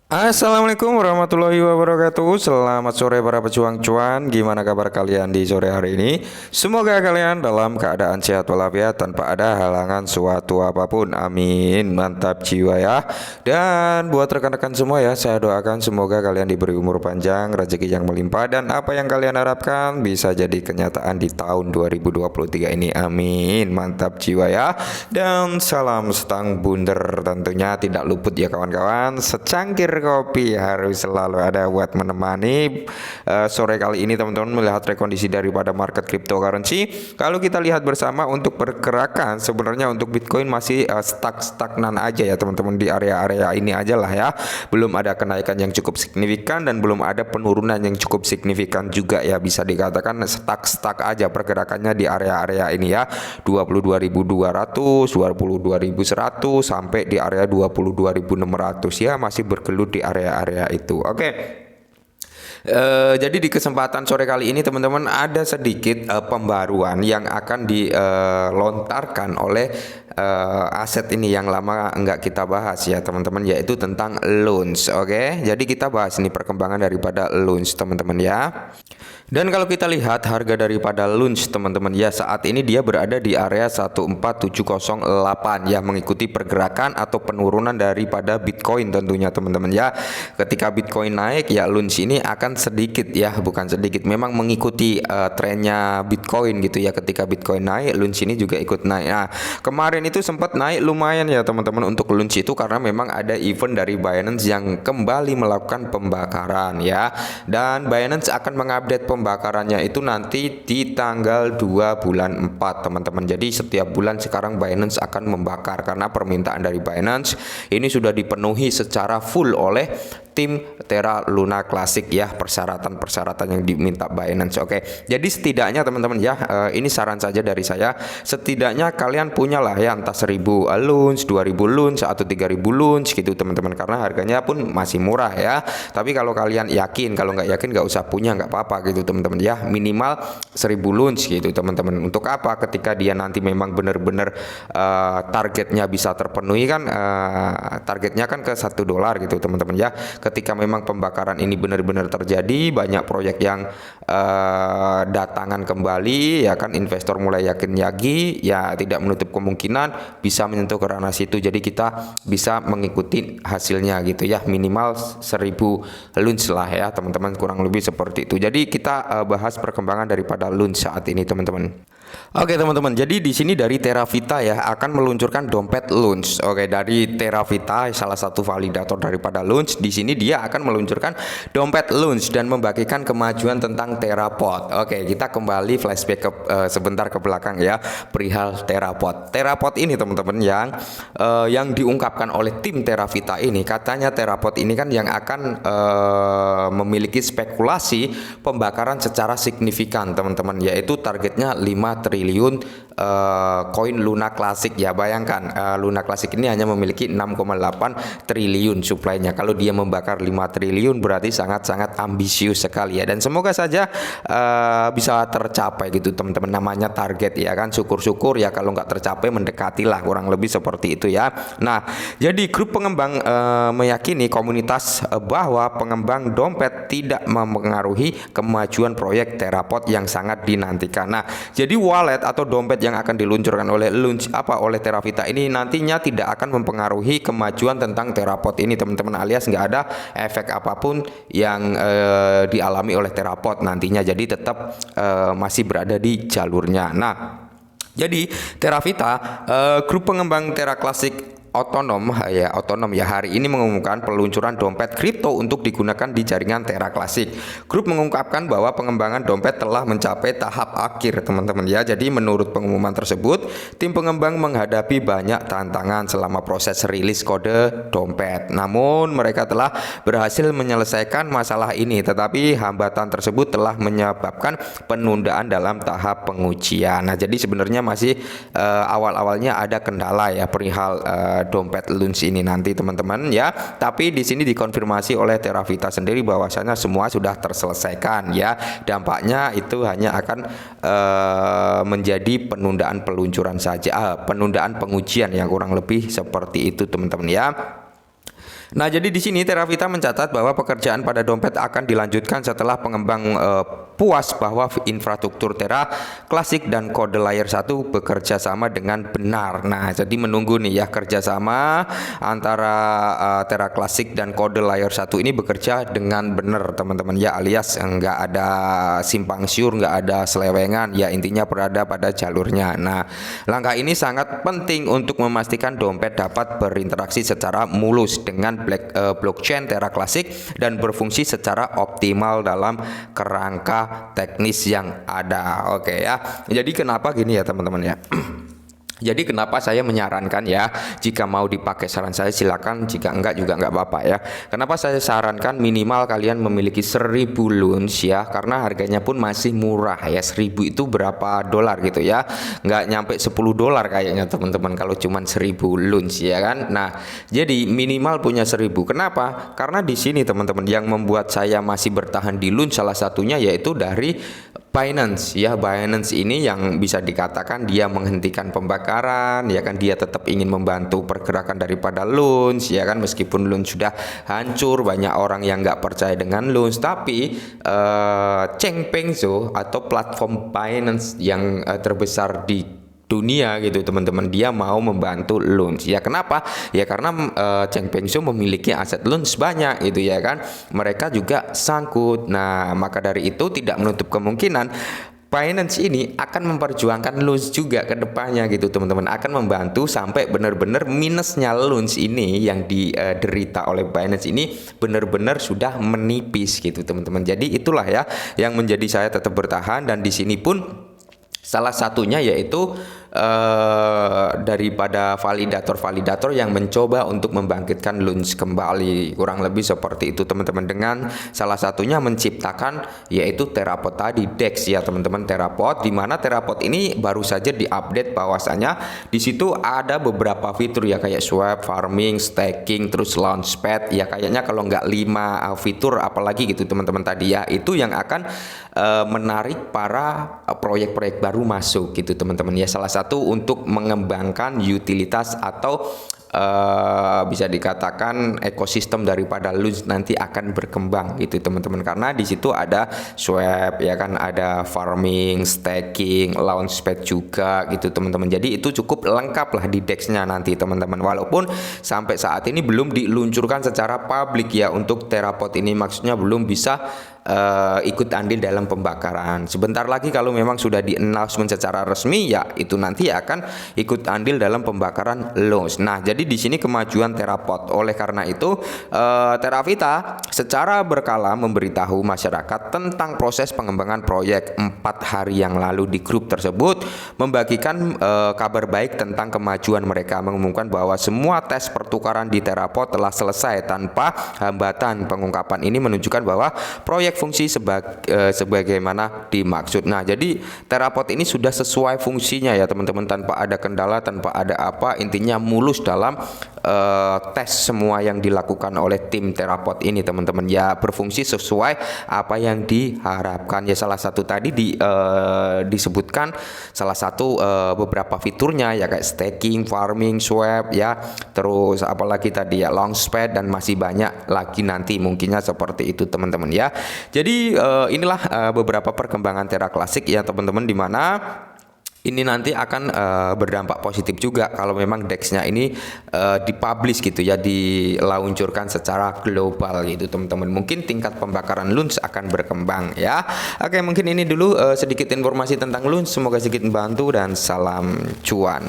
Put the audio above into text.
Assalamualaikum warahmatullahi wabarakatuh. Selamat sore para pejuang cuan. Gimana kabar kalian di sore hari ini? Semoga kalian dalam keadaan sehat walafiat tanpa ada halangan suatu apapun. Amin. Mantap jiwa ya. Dan buat rekan-rekan semua ya, saya doakan semoga kalian diberi umur panjang, rezeki yang melimpah, dan apa yang kalian harapkan bisa jadi kenyataan di tahun 2023 ini. Amin. Mantap jiwa ya. Dan salam setang bunder, tentunya tidak luput ya kawan-kawan. Secangkir kopi harus selalu ada buat menemani sore kali ini teman-teman melihat rekondisi daripada market cryptocurrency. Kalau kita lihat bersama untuk pergerakan, sebenarnya untuk Bitcoin masih stagnan aja ya teman-teman, di area-area ini aja lah ya. Belum ada kenaikan yang cukup signifikan dan belum ada penurunan yang cukup signifikan juga ya, bisa dikatakan stuck aja pergerakannya di area-area ini ya. 22.200, 22.100 sampai di area 22.600 ya, masih bergelut di area-area itu. Oke. Jadi di kesempatan sore kali ini teman-teman ada sedikit pembaruan yang akan dilontarkan oleh aset ini yang lama nggak kita bahas ya teman-teman, yaitu tentang loans. Oke, jadi kita bahas ini perkembangan daripada loans teman-teman ya. Dan kalau kita lihat harga daripada loans teman-teman ya, saat ini dia berada di area 14708 ya, mengikuti pergerakan atau penurunan daripada Bitcoin tentunya teman-teman ya. Ketika Bitcoin naik ya, loans ini akan sedikit ya, bukan sedikit, memang mengikuti trennya Bitcoin gitu ya. Ketika Bitcoin naik, loans ini juga ikut naik. Nah, kemarin itu sempat naik lumayan ya teman-teman untuk loans itu, karena memang ada event dari Binance yang kembali melakukan pembakaran ya. Dan Binance akan mengupdate pembakarannya itu nanti di tanggal 2 bulan 4 teman-teman. Jadi setiap bulan sekarang Binance akan membakar, karena permintaan dari Binance ini sudah dipenuhi secara full oleh tim Terra Luna Classic ya, persyaratan-persyaratan yang diminta Binance. Oke, jadi setidaknya teman-teman ya, ini saran saja dari saya, setidaknya kalian punya lah ya entah 1000 loans, 2000 loans atau 3000 loans gitu teman-teman, karena harganya pun masih murah ya. Tapi kalau kalian yakin, kalau nggak yakin nggak usah punya, nggak apa-apa gitu teman-teman ya. Minimal 1000 loans gitu teman-teman. Untuk apa? Ketika dia nanti memang benar-benar targetnya bisa terpenuhi kan, targetnya kan ke $1 gitu teman-teman ya. Ketika memang pembakaran ini benar-benar terjadi, banyak proyek yang datangan kembali ya kan, investor mulai yakin lagi ya, tidak menutup kemungkinan bisa menyentuh ke ranah situ. Jadi kita bisa mengikuti hasilnya gitu ya, minimal 1000 loans lah ya teman-teman, kurang lebih seperti itu. Jadi kita bahas perkembangan daripada loans saat ini teman-teman. Oke teman-teman, jadi di sini dari Terravita ya akan meluncurkan dompet loans. Oke, dari Terravita salah satu validator daripada loans, di sini dia akan meluncurkan dompet loans dan membagikan kemajuan tentang Terrapod. Oke, kita kembali flashback sebentar ke belakang ya, perihal Terrapod. Terrapod ini teman-teman yang diungkapkan oleh tim Terravita ini, katanya Terrapod ini kan yang akan memiliki spekulasi pembakaran secara signifikan teman-teman, yaitu targetnya 5 triliun koin Luna Classic ya. Bayangkan Luna Classic ini hanya memiliki 6,8 triliun supply-nya. Kalau dia membakar 5 triliun berarti sangat-sangat ambisius sekali ya. Dan semoga saja bisa tercapai gitu teman-teman, namanya target ya kan. Syukur-syukur ya kalau nggak tercapai, mendekati lah, kurang lebih seperti itu ya. Nah, jadi grup pengembang meyakini komunitas bahwa pengembang dompet tidak mempengaruhi kemajuan proyek Terrapod yang sangat dinantikan. Nah, jadi wallet atau dompet yang akan diluncurkan oleh Terravita ini nantinya tidak akan mempengaruhi kemajuan tentang Terrapod ini teman-teman, alias nggak ada efek apapun yang dialami oleh Terrapod nantinya. Jadi tetap masih berada di jalurnya. Nah, jadi Terravita, grup pengembang Terra Classic otonom ya hari ini mengumumkan peluncuran dompet kripto untuk digunakan di jaringan Terra Classic. Grup mengungkapkan bahwa pengembangan dompet telah mencapai tahap akhir teman-teman ya. Jadi menurut pengumuman tersebut, tim pengembang menghadapi banyak tantangan selama proses rilis kode dompet. Namun mereka telah berhasil menyelesaikan masalah ini, tetapi hambatan tersebut telah menyebabkan penundaan dalam tahap pengujian. Nah, jadi sebenarnya masih awal-awalnya ada kendala ya perihal dompet loans ini nanti teman-teman ya. Tapi di sini dikonfirmasi oleh Terravita sendiri bahwasanya semua sudah terselesaikan ya. Dampaknya itu hanya akan menjadi penundaan peluncuran saja, penundaan pengujian yang kurang lebih seperti itu teman-teman ya. Nah, jadi di sini Teravita mencatat bahwa pekerjaan pada dompet akan dilanjutkan setelah pengembang puas bahwa infrastruktur Tera Klasik dan kode layer 1 bekerja sama dengan benar. Nah, jadi menunggu nih ya kerjasama antara Tera Klasik dan kode layer 1 ini bekerja dengan benar teman-teman ya, alias nggak ada simpang siur, nggak ada selewengan ya, intinya berada pada jalurnya. Nah, langkah ini sangat penting untuk memastikan dompet dapat berinteraksi secara mulus dengan blockchain Tera Klasik dan berfungsi secara optimal dalam kerangka teknis yang ada. Oke ya. Jadi kenapa gini ya teman-teman ya? Jadi kenapa saya menyarankan ya, jika mau dipakai saran saya silakan, jika enggak juga enggak apa-apa ya. Kenapa saya sarankan minimal kalian memiliki 1000 loans ya, karena harganya pun masih murah ya. 1000 itu berapa dolar gitu ya, nggak nyampe 10 dolar kayaknya teman-teman kalau cuman 1000 loans ya kan. Nah, jadi minimal punya 1000. Kenapa? Karena di sini teman-teman yang membuat saya masih bertahan di loans salah satunya yaitu dari Binance ya. Binance ini yang bisa dikatakan dia menghentikan pembakaran ya kan, dia tetap ingin membantu pergerakan daripada loans ya kan, meskipun loans sudah hancur, banyak orang yang nggak percaya dengan loans, tapi Changpengzhou atau platform Binance yang terbesar di dunia gitu teman-teman, dia mau membantu loans ya. Kenapa ya? Karena Changpengzhou memiliki aset loans banyak gitu ya kan, mereka juga sangkut. Nah, maka dari itu tidak menutup kemungkinan Binance ini akan memperjuangkan loans juga ke depannya gitu teman-teman, akan membantu sampai benar-benar minusnya loans ini yang diderita oleh Binance ini benar-benar sudah menipis gitu teman-teman. Jadi itulah ya yang menjadi saya tetap bertahan, dan di sini pun salah satunya yaitu daripada validator-validator yang mencoba untuk membangkitkan loans kembali, kurang lebih seperti itu teman-teman, dengan salah satunya menciptakan yaitu Terapod tadi, DEX ya teman-teman, Terapod, di mana Terapod ini baru saja diupdate bahwasanya di situ ada beberapa fitur ya, kayak swap, farming, staking, terus launchpad ya, kayaknya kalau nggak 5 fitur apalagi gitu teman-teman tadi ya, itu yang akan menarik para proyek-proyek baru masuk gitu teman-teman ya. Salah satu untuk mengembangkan utilitas atau bisa dikatakan ekosistem daripada loans nanti akan berkembang gitu teman-teman, karena di situ ada swap ya kan, ada farming, staking, launchpad juga gitu teman-teman. Jadi itu cukup lengkap lah di DEX-nya nanti teman-teman, walaupun sampai saat ini belum diluncurkan secara publik ya untuk Terapod ini, maksudnya belum bisa ikut andil dalam pembakaran. Sebentar lagi kalau memang sudah di-announcement secara resmi ya, itu nanti akan ikut andil dalam pembakaran loans. Nah, jadi di sini kemajuan Terapod. Oleh karena itu Teravita secara berkala memberitahu masyarakat tentang proses pengembangan proyek 4 hari yang lalu di grup tersebut, membagikan kabar baik tentang kemajuan mereka, mengumumkan bahwa semua tes pertukaran di Terapod telah selesai tanpa hambatan. Pengungkapan ini menunjukkan bahwa proyek fungsi sebagaimana dimaksud. Nah, jadi Terapod ini sudah sesuai fungsinya ya teman-teman, tanpa ada kendala, tanpa ada apa, intinya mulus dalam tes semua yang dilakukan oleh tim Terapod ini teman-teman ya, berfungsi sesuai apa yang diharapkan ya. Salah satu tadi disebutkan salah satu beberapa fiturnya ya, kayak staking, farming, swap ya, terus apalagi tadi ya launchpad, dan masih banyak lagi nanti mungkinnya seperti itu teman-teman ya. Jadi inilah beberapa perkembangan Tera Klasik ya teman-teman, di mana ini nanti akan berdampak positif juga kalau memang DEX-nya ini dipublish gitu ya, diluncurkan secara global gitu teman-teman. Mungkin tingkat pembakaran loans akan berkembang ya. Oke, mungkin ini dulu sedikit informasi tentang loans, semoga sedikit membantu, dan salam cuan.